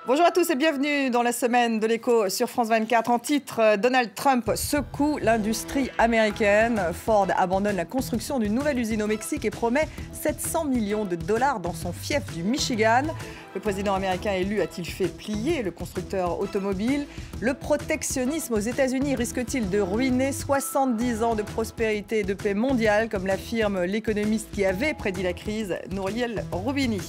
Bonjour à tous et bienvenue dans la semaine de l'écho sur France 24. En titre, Donald Trump secoue l'industrie américaine. Ford abandonne la construction d'une nouvelle usine au Mexique et promet 700 millions de dollars dans son fief du Michigan. Le président américain élu a-t-il fait plier le constructeur automobile? Le protectionnisme aux États-Unis risque-t-il de ruiner 70 ans de prospérité et de paix mondiale, comme l'affirme l'économiste qui avait prédit la crise, Nouriel Roubini?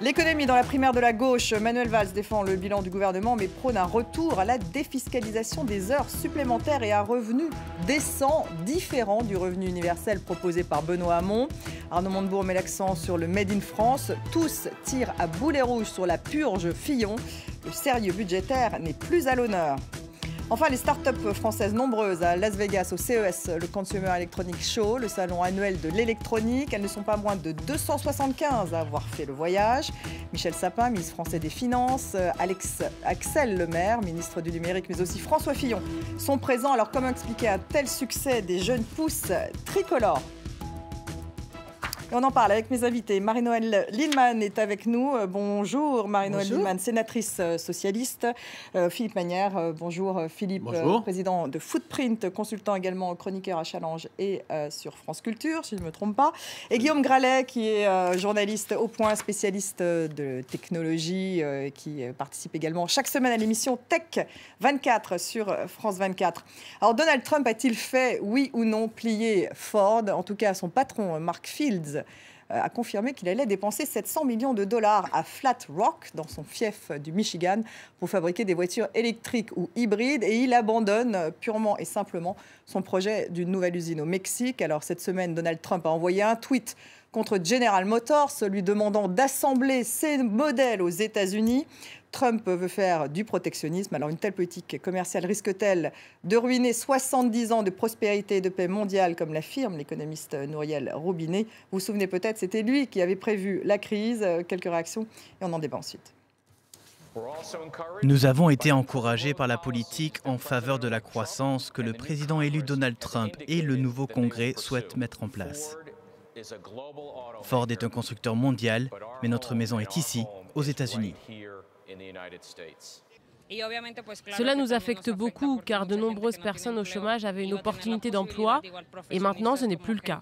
L'économie dans la primaire de la gauche, Manuel Valls défend le bilan du gouvernement mais prône un retour à la défiscalisation des heures supplémentaires et un revenu décent, différent du revenu universel proposé par Benoît Hamon. Arnaud Montebourg met l'accent sur le Made in France. Tous tirent à boulet rouge sur la purge Fillon. Le sérieux budgétaire n'est plus à l'honneur. Enfin, les start-up françaises nombreuses à Las Vegas, au CES, le Consumer Electronics Show, le salon annuel de l'électronique. Elles ne sont pas moins de 275 à avoir fait le voyage. Michel Sapin, ministre français des Finances, Axel Lemaire, ministre du Numérique, mais aussi François Fillon sont présents. Alors, comment expliquer un tel succès des jeunes pousses tricolores ? Et on en parle avec mes invités. Marie-Noëlle Lienemann est avec nous. Bonjour Marie-Noëlle Lienemann, sénatrice socialiste. Philippe Manière, bonjour Philippe, bonjour. Président de Footprint, consultant également chroniqueur à Challenge et sur France Culture, si je ne me trompe pas. Et Guillaume Gralet, qui est journaliste au point, spécialiste de technologie, qui participe également chaque semaine à l'émission Tech 24 sur France 24. Alors Donald Trump a-t-il fait, oui ou non, plier Ford? En tout cas, son patron, Mark Fields, a confirmé qu'il allait dépenser 700 millions de dollars à Flat Rock, dans son fief du Michigan, pour fabriquer des voitures électriques ou hybrides. Et il abandonne purement et simplement son projet d'une nouvelle usine au Mexique. Alors cette semaine, Donald Trump a envoyé un tweet contre General Motors, lui demandant d'assembler ses modèles aux États-Unis. Trump veut faire du protectionnisme. Alors une telle politique commerciale risque-t-elle de ruiner 70 ans de prospérité et de paix mondiale, comme l'affirme l'économiste Nouriel Roubini? Vous vous souvenez peut-être, c'était lui qui avait prévu la crise. Quelques réactions et on en débat ensuite. Nous avons été encouragés par la politique en faveur de la croissance que le président élu Donald Trump et le nouveau Congrès souhaitent mettre en place. Ford est un constructeur mondial, mais notre maison est ici, aux États-Unis. Cela nous affecte beaucoup car de nombreuses personnes au chômage avaient une opportunité d'emploi et maintenant ce n'est plus le cas.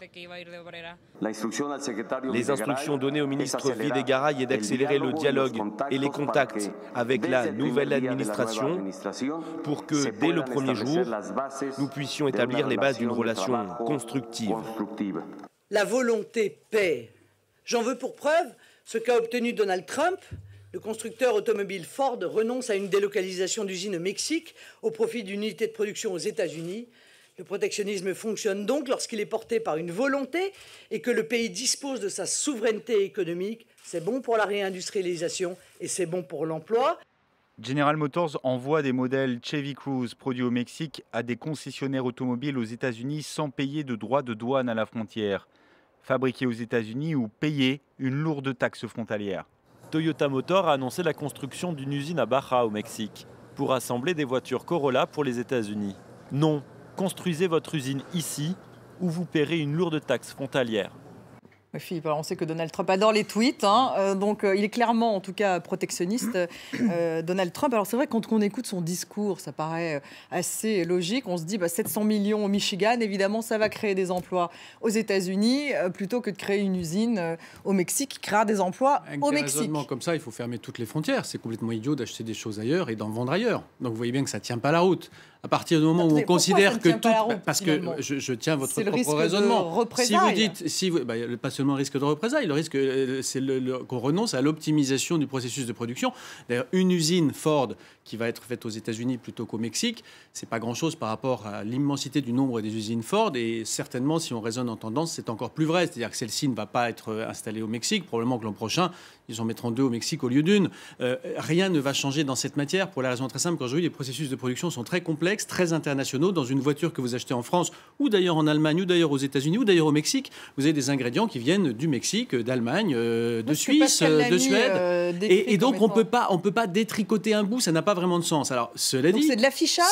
Les instructions données au ministre Videgaray est d'accélérer le dialogue et les contacts avec la nouvelle administration pour que, dès le premier jour, nous puissions établir les bases d'une relation constructive. La volonté paie. J'en veux pour preuve ce qu'a obtenu Donald Trump. Le constructeur automobile Ford renonce à une délocalisation d'usine au Mexique au profit d'une unité de production aux États-Unis. Le protectionnisme fonctionne donc lorsqu'il est porté par une volonté et que le pays dispose de sa souveraineté économique. C'est bon pour la réindustrialisation et c'est bon pour l'emploi. General Motors envoie des modèles Chevy Cruze produits au Mexique à des concessionnaires automobiles aux États-Unis sans payer de droits de douane à la frontière. Fabriqués aux États-Unis ou payer une lourde taxe frontalière. Toyota Motor a annoncé la construction d'une usine à Baja au Mexique pour assembler des voitures Corolla pour les États-Unis. Non, construisez votre usine ici ou vous paierez une lourde taxe frontalière. Philippe, on sait que Donald Trump adore les tweets, donc il est clairement en tout cas protectionniste, Donald Trump. Alors c'est vrai que quand on écoute son discours, ça paraît assez logique. On se dit 700 millions au Michigan, évidemment ça va créer des emplois aux États-Unis plutôt que de créer une usine au Mexique qui créera des emplois au Mexique. Raisonnement comme ça, il faut fermer toutes les frontières. C'est complètement idiot d'acheter des choses ailleurs et d'en vendre ailleurs. Donc vous voyez bien que ça ne tient pas la route. À partir du moment où on considère que tout... Parce que je tiens votre propre raisonnement. Si vous dites... pas seulement le risque de représailles, le risque, c'est qu'on renonce à l'optimisation du processus de production. D'ailleurs, une usine Ford qui va être faite aux États-Unis plutôt qu'au Mexique, c'est pas grand-chose par rapport à l'immensité du nombre des usines Ford. Et certainement, si on raisonne en tendance, c'est encore plus vrai. C'est-à-dire que celle-ci ne va pas être installée au Mexique. Probablement que l'an prochain, ils en mettront 2 au Mexique au lieu d'une. Rien ne va changer dans cette matière pour la raison très simple qu'aujourd'hui, les processus de production sont très complexes, très internationaux. Dans une voiture que vous achetez en France, ou d'ailleurs en Allemagne, ou d'ailleurs aux États-Unis, ou d'ailleurs au Mexique, vous avez des ingrédients qui viennent du Mexique, d'Allemagne, de Suisse, de Suède. Et donc, on peut pas détricoter un bout, ça n'a pas vraiment de sens. Alors, cela dit... c'est de l'affichage,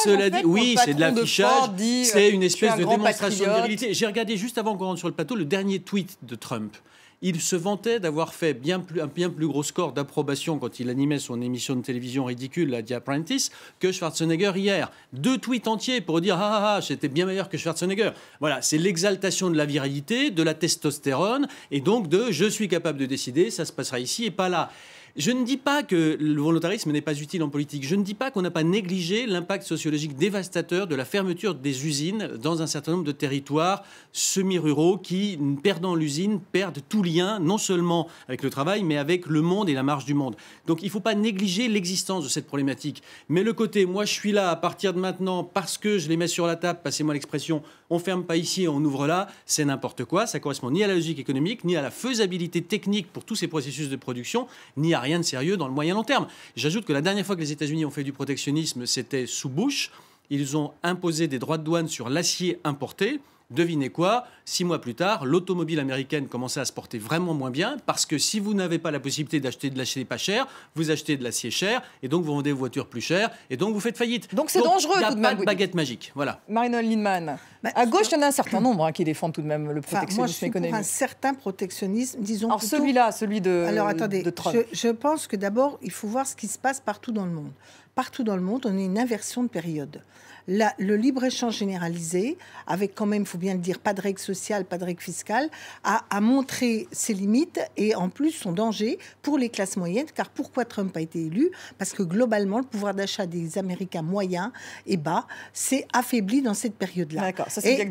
oui, c'est de l'affichage. C'est une espèce de démonstration de patriote. virilité. J'ai regardé juste avant qu'on rentre sur le plateau le dernier tweet de Trump. Il se vantait d'avoir fait un bien plus gros score d'approbation quand il animait son émission de télévision ridicule, la The Apprentice, que Schwarzenegger hier. 2 tweets entiers pour dire « Ah, j'étais bien meilleur que Schwarzenegger ». Voilà, c'est l'exaltation de la virilité, de la testostérone, et donc de « je suis capable de décider, ça se passera ici et pas là ». Je ne dis pas que le volontarisme n'est pas utile en politique. Je ne dis pas qu'on n'a pas négligé l'impact sociologique dévastateur de la fermeture des usines dans un certain nombre de territoires semi-ruraux qui, perdant l'usine, perdent tout lien, non seulement avec le travail, mais avec le monde et la marge du monde. Donc il ne faut pas négliger l'existence de cette problématique. Mais le côté, moi je suis là à partir de maintenant parce que je les mets sur la table, passez-moi l'expression, on ne ferme pas ici, on ouvre là, c'est n'importe quoi. Ça ne correspond ni à la logique économique, ni à la faisabilité technique pour tous ces processus de production, ni à rien de sérieux dans le moyen long terme. J'ajoute que la dernière fois que les États-Unis ont fait du protectionnisme, c'était sous Bush. Ils ont imposé des droits de douane sur l'acier importé. Devinez quoi, 6 mois plus tard, l'automobile américaine commençait à se porter vraiment moins bien parce que si vous n'avez pas la possibilité d'acheter de l'acier pas cher, vous achetez de l'acier cher et donc vous vendez vos voitures plus chères et donc vous faites faillite. Donc c'est dangereux tout de même. Il n'y a pas de baguette magique. Voilà. Marie-Noëlle Lindemann. À gauche, il y en a un certain nombre qui défendent tout de même le protectionnisme moi, je suis économique. pour un certain protectionnisme, disons. Alors plutôt... celui-là, celui de Alors attendez, de Trump. Je pense que d'abord, il faut voir ce qui se passe partout dans le monde. Partout dans le monde, on a une inversion de période. Le libre-échange généralisé, avec quand même, il faut bien le dire, pas de règles sociales, pas de règles fiscales, a montré ses limites et en plus son danger pour les classes moyennes. Car pourquoi Trump a été élu? Parce que globalement, le pouvoir d'achat des Américains moyens et bas s'est affaibli dans cette période-là. D'accord, ça c'est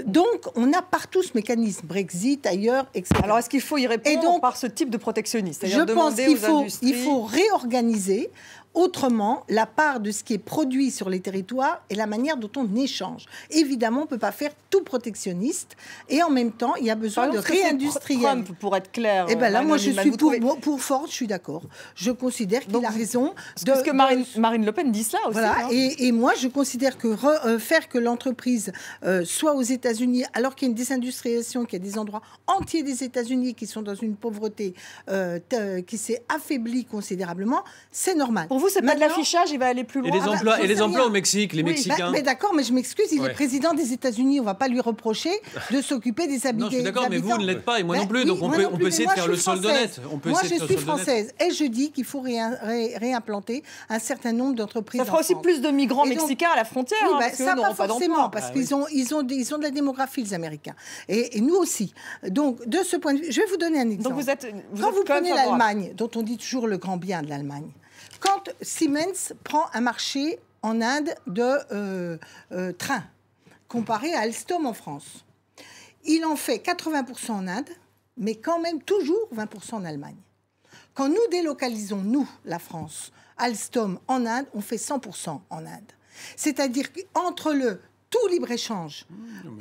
donc, on a partout ce mécanisme, Brexit, ailleurs, etc. Alors, est-ce qu'il faut y répondre par ce type de protectionnisme? Je pense qu'il faut réorganiser autrement la part de ce qui est produit sur les territoires et la manière dont on échange. Évidemment, on ne peut pas faire tout protectionniste et en même temps, il y a besoin de réindustrialiser. Trump, pour être clair. Et bien là, moi, je suis pour Ford, je suis d'accord. Je considère qu'il a raison. Parce que Marine Le Pen dit cela aussi. Voilà, et moi, je considère que faire que l'entreprise soit aux États-Unis, alors qu'il y a une désindustrialisation, qu'il y a des endroits entiers des États-Unis qui sont dans une pauvreté qui s'est affaiblie considérablement, c'est normal. Pour vous, c'est pas de l'affichage, il va aller plus loin. Et les emplois au Mexique, les Mexicains. Mais d'accord, mais je m'excuse, il est président des États-Unis, on ne va pas lui reprocher de s'occuper des habitants. Non, je suis d'accord, mais vous ne l'êtes pas et moi non plus, donc on peut essayer de faire le solde honnête. Moi, je suis française et je dis qu'il faut réimplanter un certain nombre d'entreprises. Ça fera aussi plus de migrants mexicains à la frontière. Oui, ça pas forcément, parce qu'ils ont de la démographie, les Américains. Et nous aussi. Donc, de ce point de vue, je vais vous donner un exemple. Donc quand vous prenez l'Allemagne, dont on dit toujours le grand bien de l'Allemagne, quand Siemens prend un marché en Inde de trains, comparé à Alstom en France, il en fait 80% en Inde, mais quand même toujours 20% en Allemagne. Quand nous délocalisons, nous, la France, Alstom en Inde, on fait 100% en Inde. C'est-à-dire qu'entre le tout libre-échange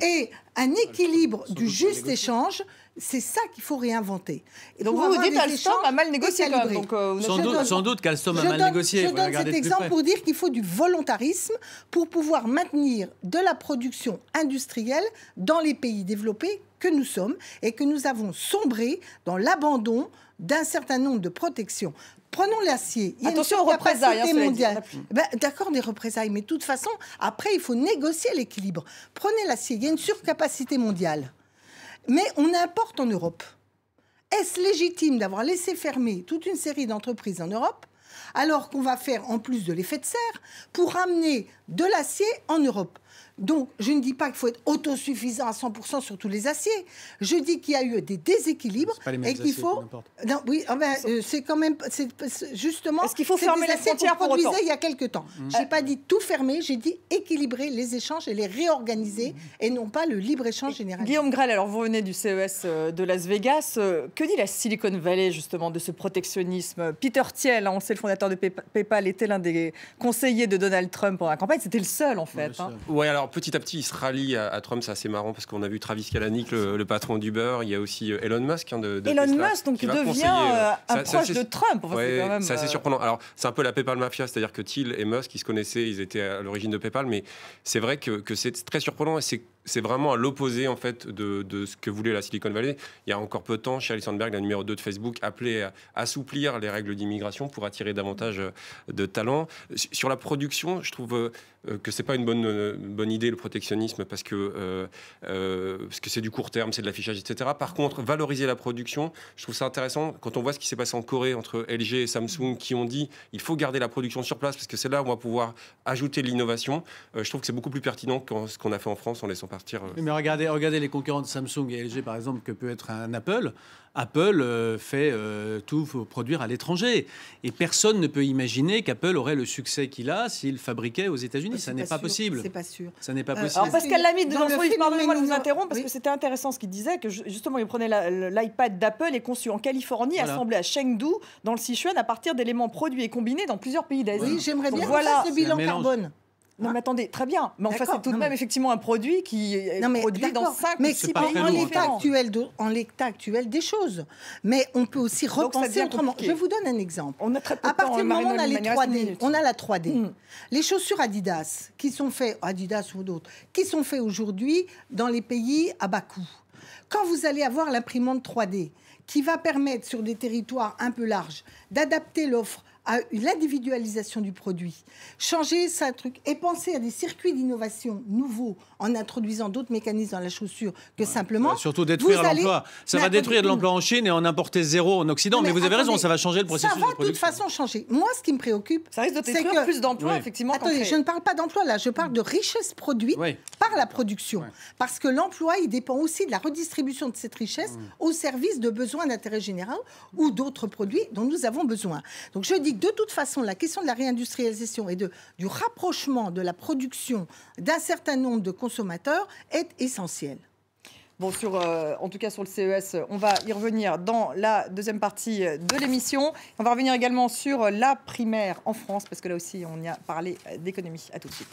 et un équilibre du juste échange, c'est ça qu'il faut réinventer. Et donc vous dites Alstom a mal négocié quand même. Donc, sans doute qu'Alstom a mal négocié. Je donne cet exemple pour dire qu'il faut du volontarisme pour pouvoir maintenir de la production industrielle dans les pays développés que nous sommes et que nous avons sombré dans l'abandon d'un certain nombre de protections. Prenons l'acier. Attention aux représailles mondiale. D'accord, des représailles, mais de toute façon, après, il faut négocier l'équilibre. Prenez l'acier, il y a une surcapacité mondiale. Mais on importe en Europe. Est-ce légitime d'avoir laissé fermer toute une série d'entreprises en Europe, alors qu'on va faire, en plus de l'effet de serre, pour ramener de l'acier en Europe? Donc, je ne dis pas qu'il faut être autosuffisant à 100% sur tous les aciers. Je dis qu'il y a eu des déséquilibres et qu'il faut. Non, oui, c'est quand même. Justement. Est-ce qu'il faut fermer les frontières pour autant? Il y a quelque temps. J'ai pas dit tout fermer. J'ai dit équilibrer les échanges et les réorganiser et non pas le libre échange général. Guillaume Grelle, alors vous venez du CES de Las Vegas. Que dit la Silicon Valley justement de ce protectionnisme? Peter Thiel, on sait, le fondateur de PayPal, était l'un des conseillers de Donald Trump pendant la campagne. C'était le seul en fait. Ouais, alors petit à petit, il se rallie à Trump. C'est assez marrant parce qu'on a vu Travis Kalanick, le patron d'Uber. Il y a aussi Elon Musk de Elon Tesla, Musk, donc qui devient un proche de Trump. C'est assez surprenant. Alors, c'est un peu la PayPal mafia, c'est-à-dire que Thiel et Musk, ils se connaissaient, ils étaient à l'origine de PayPal, mais c'est vrai que c'est très surprenant et c'est vraiment à l'opposé en fait de ce que voulait la Silicon Valley. Il y a encore peu de temps, Sheryl Sandberg, la numéro 2 de Facebook, appelait à assouplir les règles d'immigration pour attirer davantage de talents. Sur la production, je trouve que c'est pas une bonne idée le protectionnisme parce que c'est du court terme, c'est de l'affichage, etc. Par contre, valoriser la production, je trouve ça intéressant quand on voit ce qui s'est passé en Corée entre LG et Samsung qui ont dit il faut garder la production sur place parce que c'est là où on va pouvoir ajouter de l'innovation. Je trouve que c'est beaucoup plus pertinent que ce qu'on a fait en France en laissant partir. Mais regardez les concurrents de Samsung et LG par exemple que peut être un Apple. Apple fait tout produire à l'étranger. Et personne ne peut imaginer qu'Apple aurait le succès qu'il a s'il fabriquait aux États-Unis. Ça n'est pas possible. C'est pas sûr. Ça n'est pas possible. Alors Pascal Lamy, pardonnez-moi de vous interrompre, parce que c'était intéressant ce qu'il disait, que justement, il prenait l'iPad d'Apple est conçu en Californie, assemblé à Chengdu, dans le Sichuan, à partir d'éléments produits et combinés dans plusieurs pays d'Asie. Oui, j'aimerais bien voir ce bilan carbone. Non, mais attendez, très bien. Mais enfin, c'est tout de même effectivement un produit qui est produit dans 5 ou 6 pays différents. En l'état actuel des choses. Mais on peut aussi repenser autrement. Je vous donne un exemple. À partir du moment où on a les 3D, on a la 3D. Les chaussures Adidas, qui sont faites, Adidas ou d'autres, qui sont faites aujourd'hui dans les pays à bas coût. Quand vous allez avoir l'imprimante 3D, qui va permettre sur des territoires un peu larges d'adapter l'offre à l'individualisation du produit, changer ça truc et penser à des circuits d'innovation nouveaux en introduisant d'autres mécanismes dans la chaussure que simplement. Surtout détruire l'emploi. Ça va détruire de l'emploi en Chine et en importer zéro en Occident. Mais vous avez raison, ça va changer le processus de production. Ça va de toute façon changer. Moi, ce qui me préoccupe, ça risque de détruire plus d'emplois, effectivement. Attendez, je ne parle pas d'emploi là, je parle de richesse produite par la production. Parce que l'emploi, il dépend aussi de la redistribution de cette richesse au service de besoins d'intérêt général ou d'autres produits dont nous avons besoin. Donc je dis que de toute façon, la question de la réindustrialisation et du rapprochement de la production d'un certain nombre de consommateurs est essentielle. Bon, en tout cas sur le CES, on va y revenir dans la deuxième partie de l'émission. On va revenir également sur la primaire en France, parce que là aussi, on y a parlé d'économie. À tout de suite.